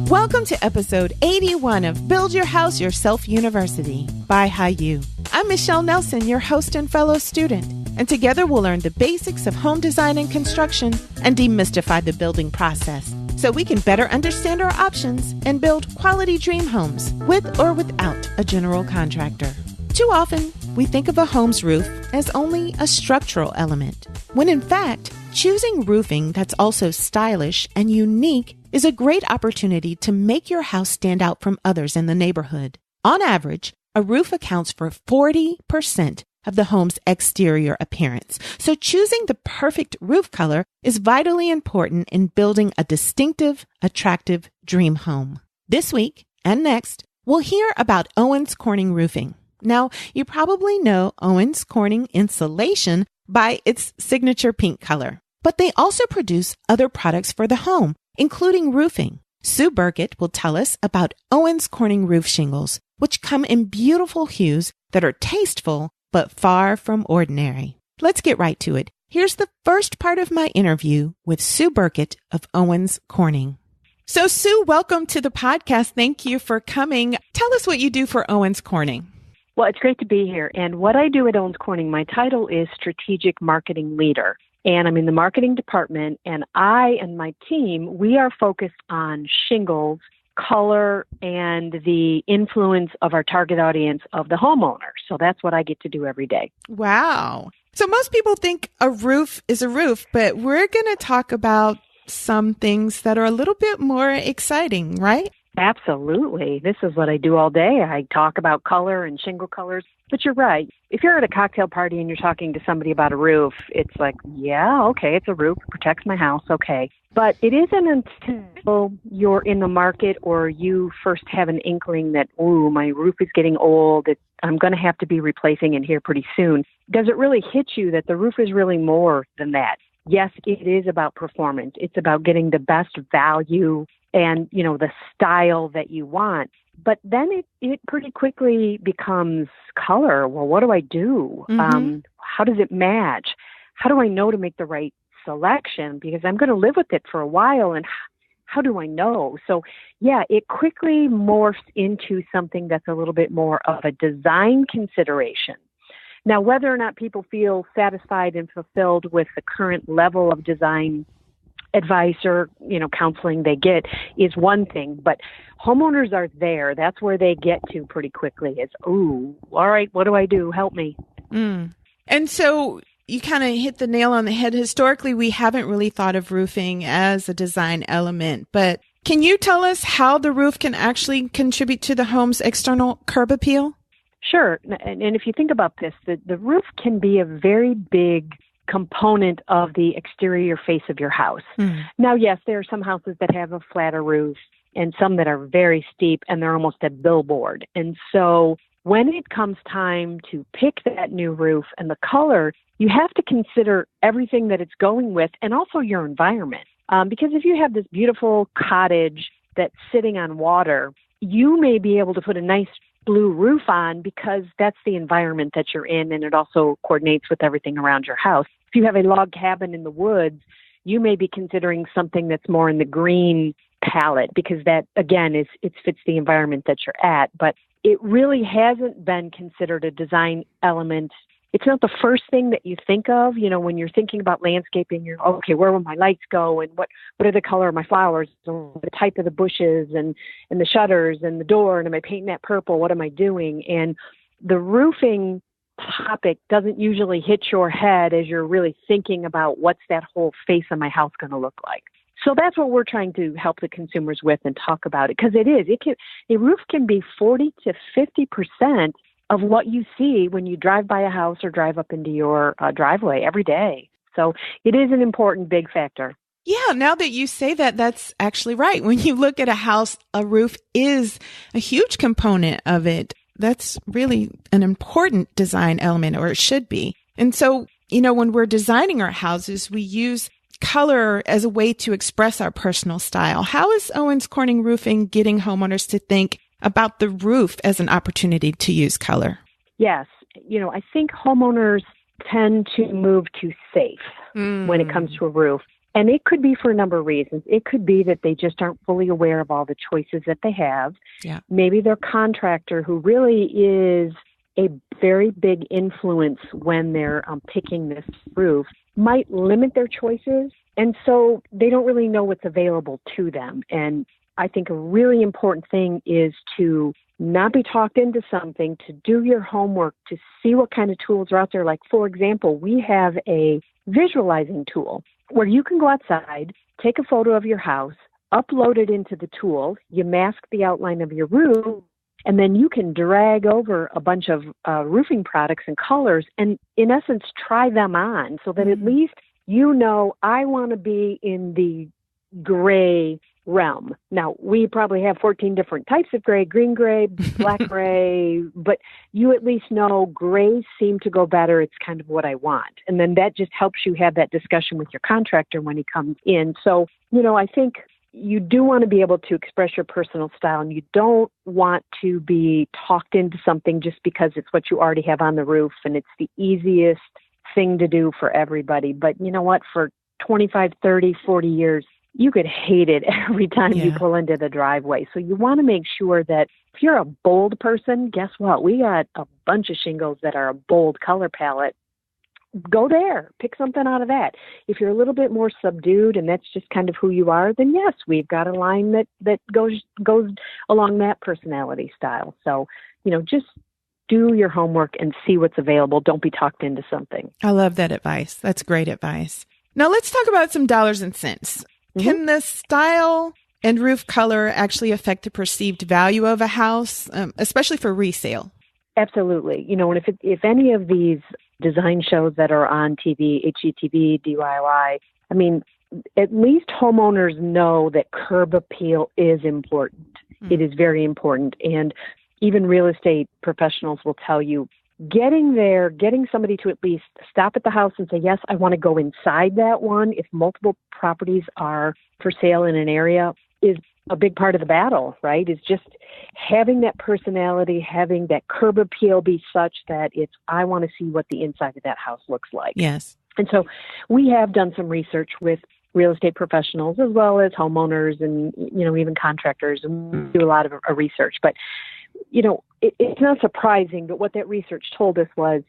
Welcome to episode 81 of Build Your House Yourself University by BYHYU. I'm Michelle Nelson, your host and fellow student, and together we'll learn the basics of home design and construction and demystify the building process so we can better understand our options and build quality dream homes with or without a general contractor. Too often, we think of a home's roof as only a structural element, when in fact, choosing roofing that's also stylish and unique is a great opportunity to make your house stand out from others in the neighborhood. On average, a roof accounts for 40% of the home's exterior appearance. So choosing the perfect roof color is vitally important in building a distinctive, attractive dream home. This week and next, we'll hear about Owens Corning Roofing. Now, you probably know Owens Corning insulation by its signature pink color, but they also produce other products for the home, including roofing. Sue Burkett will tell us about Owens Corning roof shingles, which come in beautiful hues that are tasteful but far from ordinary. Let's get right to it. Here's the first part of my interview with Sue Burkett of Owens Corning. So Sue, welcome to the podcast. Thank you for coming. Tell us what you do for Owens Corning. Well, it's great to be here. And what I do at Owens Corning, my title is Strategic Marketing Leader. And I'm in the marketing department, and I and my team, we are focused on shingles, color, and the influence of our target audience of the homeowner. So that's what I get to do every day. Wow. So most people think a roof is a roof, but we're going to talk about some things that are a little bit more exciting, right? Absolutely. This is what I do all day. I talk about color and shingle colors. But you're right. If you're at a cocktail party and you're talking to somebody about a roof, it's like, yeah, okay, it's a roof. It protects my house. Okay. But it isn't until you're in the market or you first have an inkling that, ooh, my roof is getting old. I'm going to have to be replacing it here pretty soon. Does it really hit you that the roof is really more than that? Yes, it is about performance. It's about getting the best value and, the style that you want. But then it pretty quickly becomes color. Well, what do I do? Mm-hmm. How does it match? How do I know to make the right selection? Because I'm going to live with it for a while, and how do I know? So, yeah, it quickly morphs into something that's a little bit more of a design consideration. Now, whether or not people feel satisfied and fulfilled with the current level of design advice or, counseling they get is one thing, but homeowners are there. That's where they get to pretty quickly is, ooh, all right, what do I do? Help me. Mm. And so you kind of hit the nail on the head. Historically, we haven't really thought of roofing as a design element, but can you tell us how the roof can actually contribute to the home's external curb appeal? Sure. And if you think about this, the roof can be a very big component of the exterior face of your house. Mm. Now, yes, there are some houses that have a flatter roof and some that are very steep and they're almost a billboard. And so when it comes time to pick that new roof and the color, you have to consider everything that it's going with and also your environment. Because if you have this beautiful cottage that's sitting on water, you may be able to put a nice blue roof on because that's the environment that you're in and it also coordinates with everything around your house. If you have a log cabin in the woods, you may be considering something that's more in the green palette because that, again, it fits the environment that you're at. But it really hasn't been considered a design element. It's not the first thing that you think of, when you're thinking about landscaping, you're, okay, where will my lights go and what are the color of my flowers, or the type of the bushes and the shutters and the door, and am I painting that purple? What am I doing? And the roofing topic doesn't usually hit your head as you're really thinking about what's that whole face of my house going to look like. So that's what we're trying to help the consumers with and talk about it, because a roof can be 40 to 50% of what you see when you drive by a house or drive up into your driveway every day. So it is an important big factor. Yeah, now that you say that, that's actually right. When you look at a house, a roof is a huge component of it. That's really an important design element, or it should be. And so, when we're designing our houses, we use color as a way to express our personal style. How is Owens Corning Roofing getting homeowners to think about the roof as an opportunity to use color? Yes. I think homeowners tend to move to safe. when it comes to a roof. And it could be for a number of reasons. It could be that they just aren't fully aware of all the choices that they have. Yeah. Maybe their contractor, who really is a very big influence when they're picking this roof, might limit their choices. And so they don't really know what's available to them. And I think a really important thing is to not be talked into something, to do your homework, to see what kind of tools are out there. Like, for example, we have a visualizing tool where you can go outside, take a photo of your house, upload it into the tool, you mask the outline of your roof, and then you can drag over a bunch of roofing products and colors and, in essence, try them on so that at least you know, I want to be in the gray realm. Now, we probably have 14 different types of gray, green gray, black gray, but you at least know grays seem to go better. It's kind of what I want. And then that just helps you have that discussion with your contractor when he comes in. So, you know, I think you do want to be able to express your personal style, and you don't want to be talked into something just because it's what you already have on the roof and it's the easiest thing to do for everybody. But you know what? For 25, 30, 40 years, you could hate it every time you pull into the driveway. So you want to make sure that if you're a bold person, guess what? We got a bunch of shingles that are a bold color palette. Go there, pick something out of that. If you're a little bit more subdued and that's just kind of who you are, then yes, we've got a line that goes along that personality style. So, you know, just do your homework and see what's available. Don't be talked into something. I love that advice. That's great advice. Now let's talk about some dollars and cents. Can the style and roof color actually affect the perceived value of a house, especially for resale? Absolutely. You know, and if any of these design shows that are on TV, HGTV, DIY, I mean, at least homeowners know that curb appeal is important. It is very important. And even real estate professionals will tell you, getting somebody to at least stop at the house and say, yes, I want to go inside that one, if multiple properties are for sale in an area, is a big part of the battle, right? Is just having that personality, having that curb appeal be such that it's, I want to see what the inside of that house looks like. Yes. And so we have done some research with real estate professionals as well as homeowners and, you know, even contractors, and we do a lot of research. But you know, it's not surprising, but what that research told us was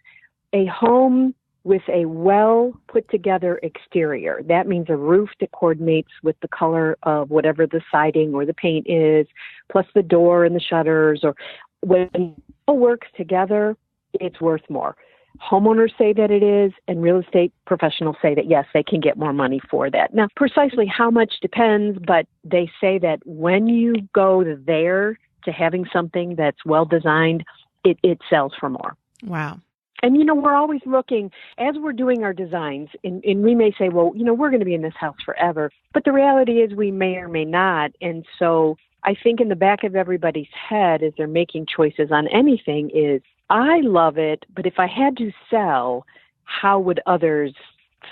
a home with a well put together exterior. That means a roof that coordinates with the color of whatever the siding or the paint is, plus the door and the shutters, or when it all works together, it's worth more. Homeowners say that it is, and real estate professionals say that, yes, they can get more money for that. Now, precisely how much depends, but they say that when you go there to having something that's well designed, it sells for more. Wow. And, you know, we're always looking, as we're doing our designs, and we may say, well, you know, we're going to be in this house forever. But the reality is we may or may not. And so I think in the back of everybody's head as they're making choices on anything is, I love it, but if I had to sell, how would others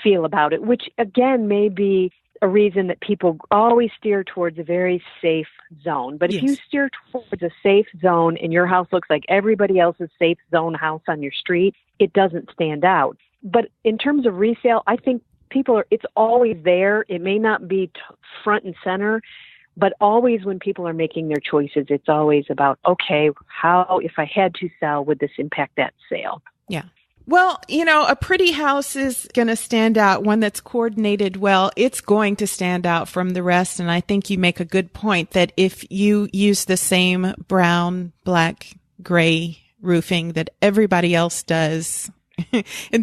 feel about it? Which, again, may be a reason that people always steer towards a very safe zone. But if you steer towards a safe zone and your house looks like everybody else's safe zone house on your street, it doesn't stand out. But in terms of resale, I think it's always there. It may not be front and center, but always when people are making their choices, it's always about, okay, how, if I had to sell, would this impact that sale? Yeah. Well, you know, a pretty house is going to stand out. One that's coordinated well, it's going to stand out from the rest. And I think you make a good point that if you use the same brown, black, gray roofing that everybody else does,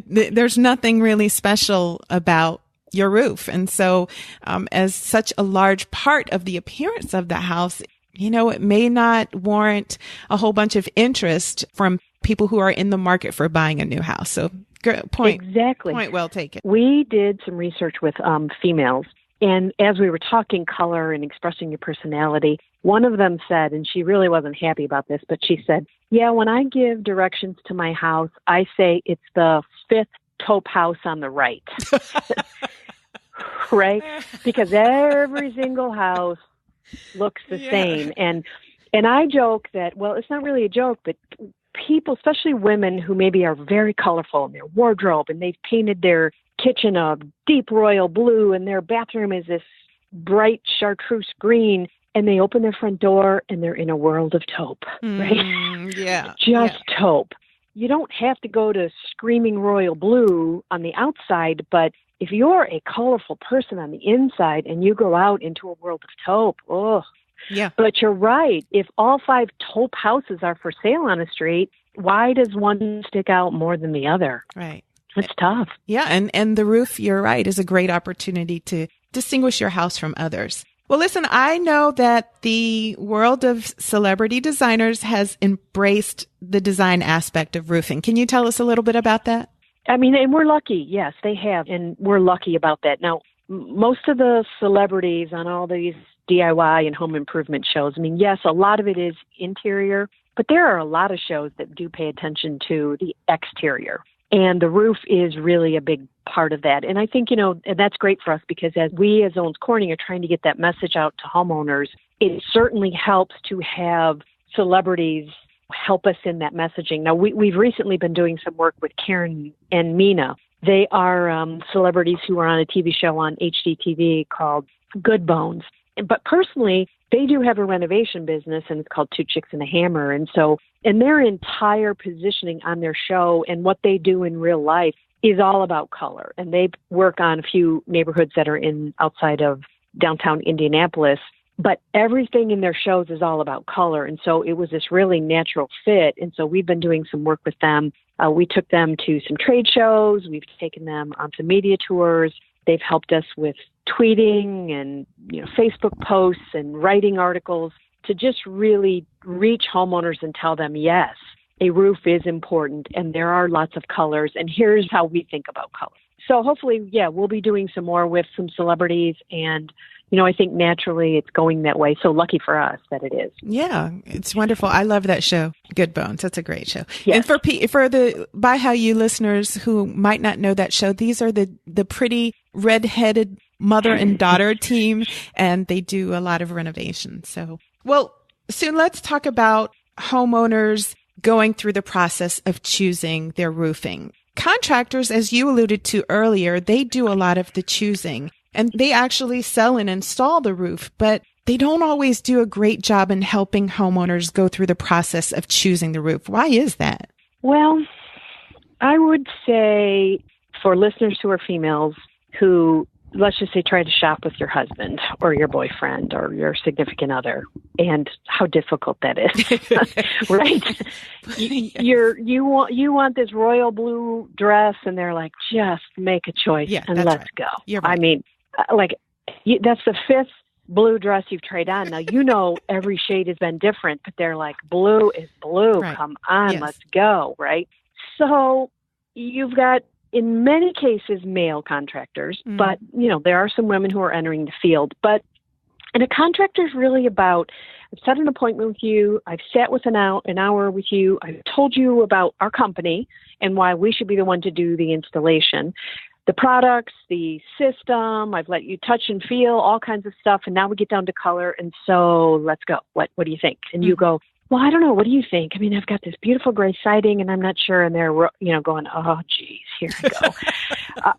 there's nothing really special about your roof. And so, as such a large part of the appearance of the house, you know, it may not warrant a whole bunch of interest from people who are in the market for buying a new house. So point well taken. We did some research with females, and as we were talking color and expressing your personality, one of them said, and she really wasn't happy about this, but she said, yeah, when I give directions to my house, I say it's the fifth taupe house on the right. Right? Because every single house looks the same. And I joke that, well, it's not really a joke, but people, especially women who maybe are very colorful in their wardrobe and they've painted their kitchen a deep royal blue and their bathroom is this bright chartreuse green, and they open their front door and they're in a world of taupe, right? Yeah. Just taupe. You don't have to go to screaming royal blue on the outside, but if you're a colorful person on the inside and you go out into a world of taupe, yeah. But you're right. If all 5 taupe houses are for sale on a street, why does one stick out more than the other? Right. It's tough. Yeah. And the roof, you're right, is a great opportunity to distinguish your house from others. Well, listen, I know that the world of celebrity designers has embraced the design aspect of roofing. Can you tell us a little bit about that? I mean, and we're lucky. Yes, they have. And we're lucky about that. Now, most of the celebrities on all these DIY and home improvement shows, I mean, yes, a lot of it is interior, but there are a lot of shows that do pay attention to the exterior. And the roof is really a big part of that. And I think, and that's great for us because as we as Owens Corning are trying to get that message out to homeowners, it certainly helps to have celebrities help us in that messaging. Now, we've recently been doing some work with Karen and Mina. They are celebrities who are on a TV show on HGTV called Good Bones. But personally, they do have a renovation business, and it's called Two Chicks and a Hammer. And their entire positioning on their show and what they do in real life is all about color. And they work on a few neighborhoods that are outside of downtown Indianapolis. But everything in their shows is all about color. And so it was this really natural fit. And so we've been doing some work with them. We took them to some trade shows. We've taken them onto media tours. They've helped us with tweeting and Facebook posts and writing articles to just really reach homeowners and tell them, yes, a roof is important and there are lots of colors. And here's how we think about color. So hopefully, we'll be doing some more with some celebrities. And I think naturally it's going that way. So lucky for us that it is. Yeah, it's wonderful. I love that show, Good Bones. That's a great show. Yes. And for the BYHYU listeners who might not know that show, these are the pretty red-headed mother and daughter team, and they do a lot of renovations. So, well, soon let's talk about homeowners going through the process of choosing their roofing. Contractors, as you alluded to earlier, they do a lot of the choosing. And they actually sell and install the roof, but they don't always do a great job in helping homeowners go through the process of choosing the roof. Why is that? Well, I would say for listeners who are females who, let's just say, try to shop with your husband or your boyfriend or your significant other, and how difficult that is, right? Yes. You want this royal blue dress, and they're like, just make a choice and let's right. go. You're right. I mean, that's the 5th blue dress you've tried on. Now, every shade has been different, but they're like, blue is blue. Right. Come on, Yes. let's go, right? So you've got, in many cases, male contractors, but, there are some women who are entering the field. And a contractor is really about, I've set an appointment with you, I've sat with an hour with you, I've told you about our company and why we should be the one to do the installation. The products, the system, I've let you touch and feel all kinds of stuff. And now we get down to color. And so let's go. What do you think? And you go, well, I don't know. What do you think? I mean, I've got this beautiful gray siding and I'm not sure. And they're, going, oh, geez, here I go.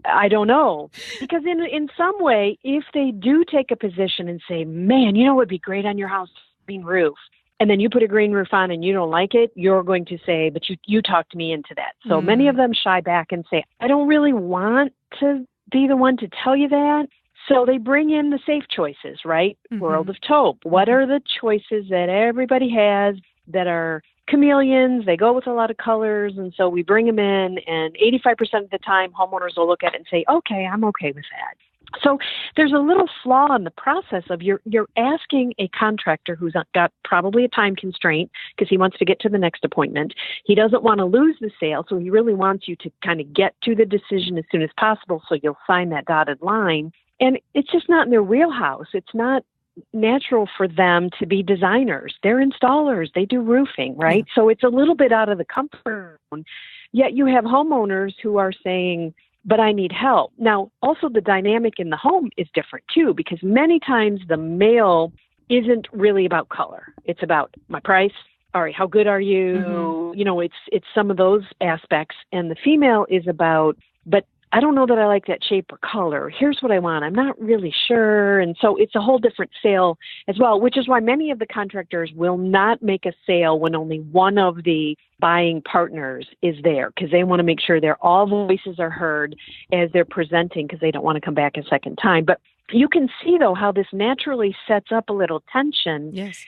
I don't know. Because in some way, if they do take a position and say, man, what would be great on your house? Green roof. And then you put a green roof on and you don't like it, you're going to say, but you talked me into that. So many of them shy back and say, I don't really want to be the one to tell you that. So they bring in the safe choices, right? Mm-hmm. World of taupe. What are the choices that everybody has that are chameleons? They go with a lot of colors. And so we bring them in, and 85% of the time, homeowners will look at it and say, okay, I'm okay with that. So there's a little flaw in the process of you're asking a contractor who's got probably a time constraint because he wants to get to the next appointment. He doesn't want to lose the sale, so he really wants you to kind of get to the decision as soon as possible so you'll sign that dotted line. And it's just not in their wheelhouse. It's not natural for them to be designers. They're installers. They do roofing, right? So it's a little bit out of the comfort zone. Yet you have homeowners who are saying, but I need help. Now, also the dynamic in the home is different too, because many times the male isn't really about color. It's about my price. All right, how good are you? Mm-hmm. It's some of those aspects. And the female is about, but I don't know that I like that shape or color. Here's what I want. I'm not really sure. And so it's a whole different sale as well, which is why many of the contractors will not make a sale when only one of the buying partners is there, because they want to make sure all voices are heard as they're presenting, because they don't want to come back a second time. But you can see, though, how this naturally sets up a little tension. Yes.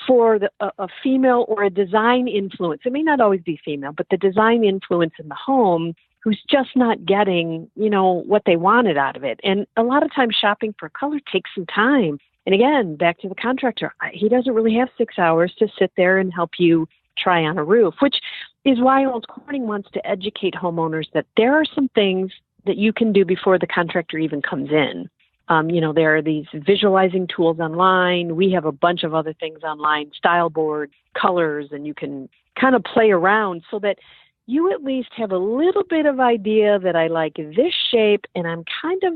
For a female or a design influence. It may not always be female, but the design influence in the home who's just not getting, what they wanted out of it. And a lot of times shopping for color takes some time. And again, back to the contractor, he doesn't really have 6 hours to sit there and help you try on a roof, which is why Owens Corning wants to educate homeowners that there are some things that you can do before the contractor even comes in. There are these visualizing tools online. We have a bunch of other things online, style boards, colors, and you can kind of play around so that you at least have a little bit of idea that I like this shape and I'm kind of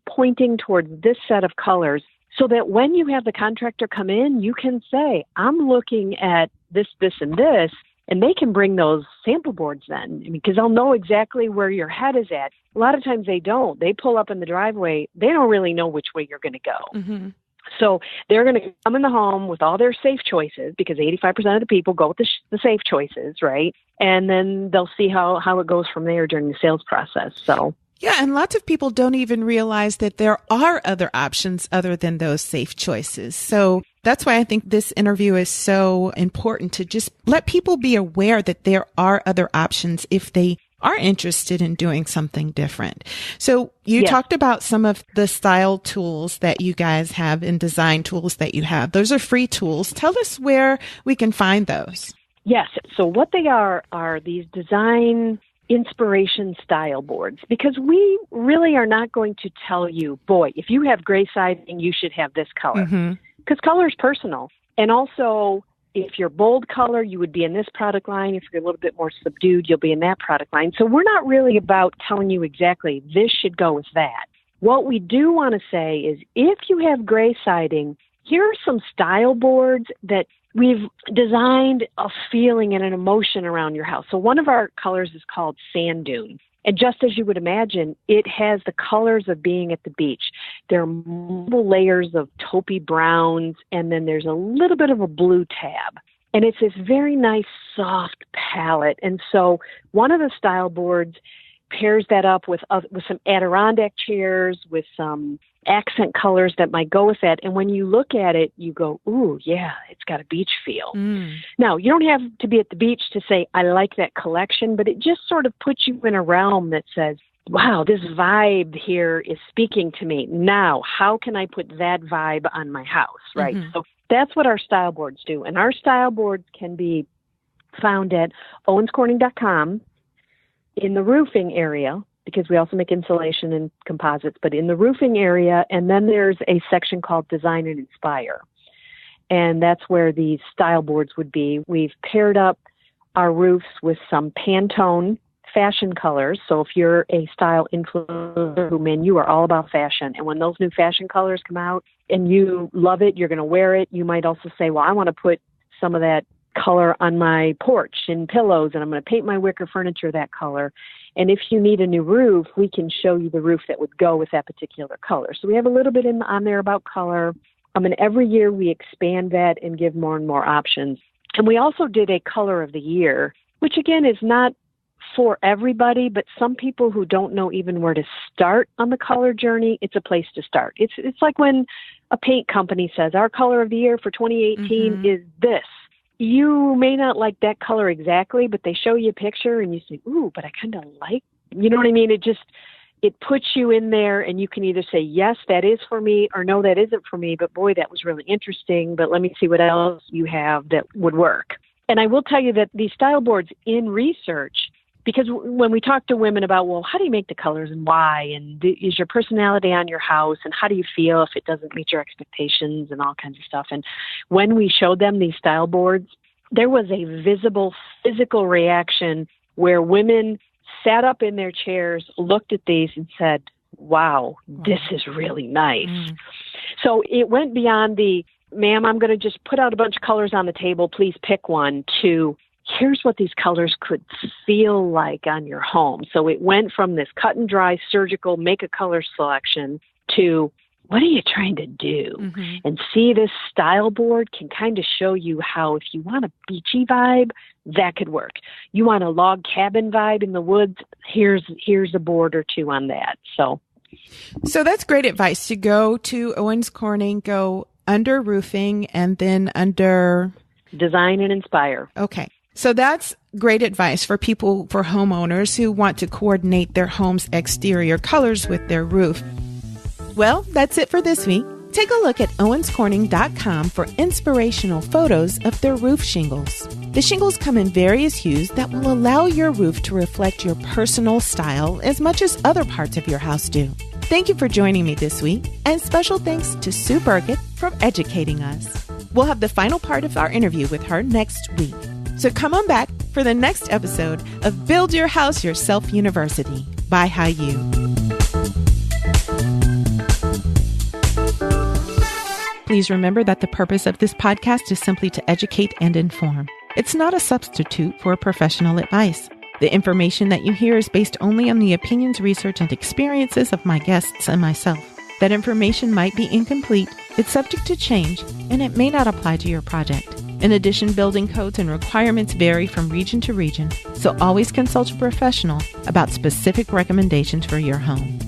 pointing towards this set of colors, so that when you have the contractor come in, you can say, I'm looking at this, this, and this. And they can bring those sample boards then, because they'll know exactly where your head is at. A lot of times they don't. They pull up in the driveway. They don't really know which way you're going to go. Mm-hmm. So they're going to come in the home with all their safe choices, because 85% of the people go with the safe choices, right? And then they'll see how it goes from there during the sales process. So. Yeah, and lots of people don't even realize that there are other options other than those safe choices. So that's why I think this interview is so important, to just let people be aware that there are other options if they are interested in doing something different. So you talked about some of the style tools that you guys have and design tools that you have. Those are free tools. Tell us where we can find those. Yes. So what they are these design inspiration style boards, because we really are not going to tell you, boy, if you have gray siding, you should have this color, because color is personal. And also, if you're bold color, you would be in this product line. If you're a little bit more subdued, you'll be in that product line. So we're not really about telling you exactly this should go with that. What we do want to say is, if you have gray siding, here are some style boards that we've designed a feeling and an emotion around your house. So one of our colors is called sand dune. And just as you would imagine, it has the colors of being at the beach. There are multiple layers of taupey browns, and then there's a little bit of a blue tab. And it's this very nice, soft palette. And so one of the style boards pairs that up with some Adirondack chairs, with some accent colors that might go with that. And when you look at it, you go, ooh, yeah, it's got a beach feel. Now, you don't have to be at the beach to say, I like that collection, but it just sort of puts you in a realm that says, wow, this vibe here is speaking to me. Now, how can I put that vibe on my house, right? So that's what our style boards do. And our style boards can be found at owenscorning.com. in the roofing area, because we also make insulation and composites, but in the roofing area. And then there's a section called Design and Inspire. And that's where these style boards would be. We've paired up our roofs with some Pantone fashion colors. So if you're a style influencer, man, you are all about fashion. And when those new fashion colors come out and you love it, you're going to wear it. You might also say, well, I want to put some of that color on my porch and pillows, and I'm going to paint my wicker furniture that color. And if you need a new roof, we can show you the roof that would go with that particular color. So we have a little bit on there about color. And every year we expand that and give more and more options. And we also did a color of the year, which again is not for everybody, but some people who don't know even where to start on the color journey, it's a place to start. It's like when a paint company says, our color of the year for 2018 is this. You may not like that color exactly, but they show you a picture and you say, ooh, but I kind of like, you know what I mean? It puts you in there, and you can either say, yes, that is for me, or no, that isn't for me, but boy, that was really interesting, but let me see what else you have that would work. And I will tell you that these style boards in research, because when we talk to women about, well, how do you make the colors and why, and is your personality on your house, and how do you feel if it doesn't meet your expectations and all kinds of stuff. And when we showed them these style boards, there was a visible physical reaction where women sat up in their chairs, looked at these and said, wow, this is really nice. So it went beyond the, ma'am, I'm going to just put out a bunch of colors on the table, please pick one, to here's what these colors could feel like on your home. So it went from this cut and dry surgical make a color selection to what are you trying to do? Mm-hmm. And see, this style board can kind of show you how if you want a beachy vibe, that could work. You want a log cabin vibe in the woods, here's a board or two on that. So that's great advice to go to Owens Corning, go under roofing and then under design and inspire. Okay. So that's great advice for people, for homeowners who want to coordinate their home's exterior colors with their roof. Well, that's it for this week. Take a look at owenscorning.com for inspirational photos of their roof shingles. The shingles come in various hues that will allow your roof to reflect your personal style as much as other parts of your house do. Thank you for joining me this week, and special thanks to Sue Burkett for educating us. We'll have the final part of our interview with her next week. So come on back for the next episode of Build Your House Yourself University by BYHYU. Please remember that the purpose of this podcast is simply to educate and inform. It's not a substitute for professional advice. The information that you hear is based only on the opinions, research, and experiences of my guests and myself. That information might be incomplete, it's subject to change, and it may not apply to your project. In addition, building codes and requirements vary from region to region, so always consult a professional about specific recommendations for your home.